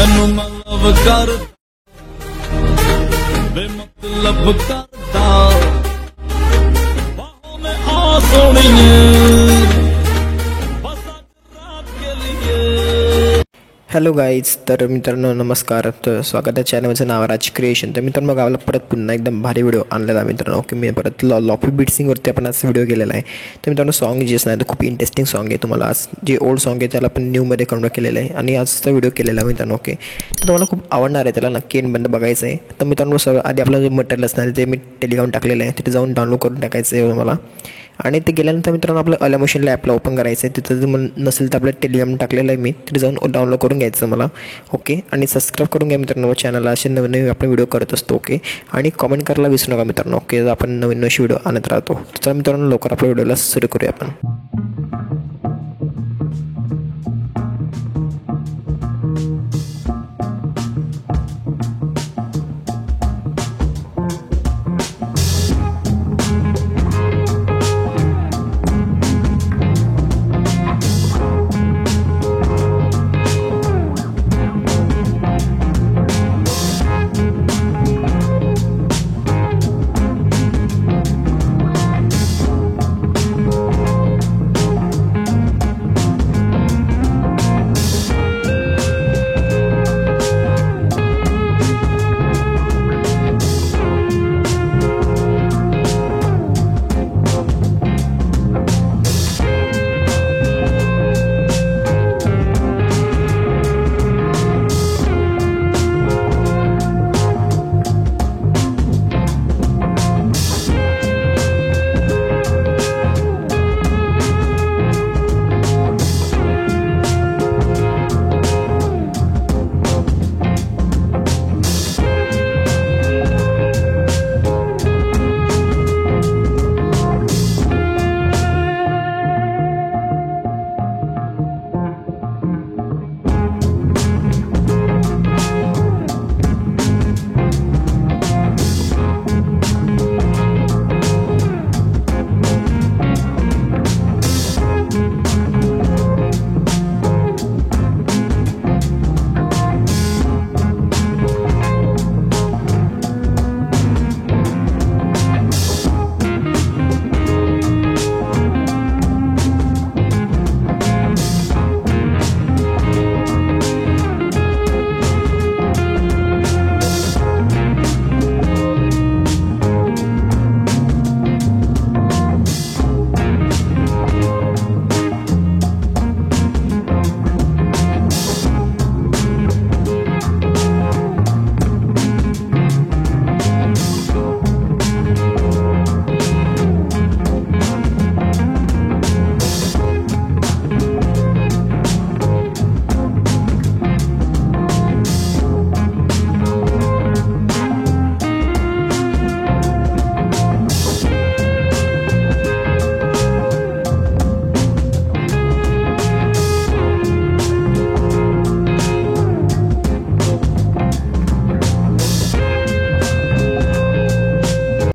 ਤੈਨੂੰ ਮੈਂ ਲਵ ਕਰ बेमतलब करता बाहों में आ सोनिए बस आज रात के लिए। हॅलो गाईज, तर मित्रांनो नमस्कार. तर स्वागत आहे चॅनलचं नाव राज क्रिएशन. तर मित्रांनो गावाला परत पुन्हा एकदम भारी व्हिडिओ आणलेला आहे मित्रांनो. ओके, मी परत लॉफी बीट्सिंगवरती आपण आज व्हिडिओ केलेला आहे. तर मित्रांनो सॉन्ग जेच नाही तर खूप इंटरेस्टिंग सॉन्ग आहे. तुम्हाला आज जे ओल्ड सॉन्ग आहे त्याला पण न्यूमध्ये कन्वर्ट केलेलं आहे आणि आजचा व्हिडिओ केलेला आहे मित्रांनो. ओके, तर तुम्हाला खूप आवडणार आहे, त्याला नक्की बंद बघायचं आहे. तर मित्रांनो सगळं आधी आपलं जे मटेरियल असणार ते मी टेलिग्राम टाकलेलं आहे, तिथे जाऊन डाउनलोड करून टाकायचं आहे मला. आणि ते गेल्यानंतर मित्रांनो आपलं अलामोशनला ॲपला ओपन करायचं आहे. तिथं जर नसेल तर आपलं टेलिग्राम टाकलेलं आहे मी, तिथे जाऊन डाउनलोड करून घ्यायचं मला. ओके, आणि सबस्क्राईब करून घ्या मित्रांनो चॅनलला. असे नवीन नवीन आपण व्हिडिओ करत असतो. ओके, आणि कमेंट करायला विसरू नका मित्रांनो. ओके, आपण नवीन नवीन व्हिडिओ आणत राहतो. तर मित्रांनो लवकर आपल्या व्हिडिओला सुरू करूया आपण.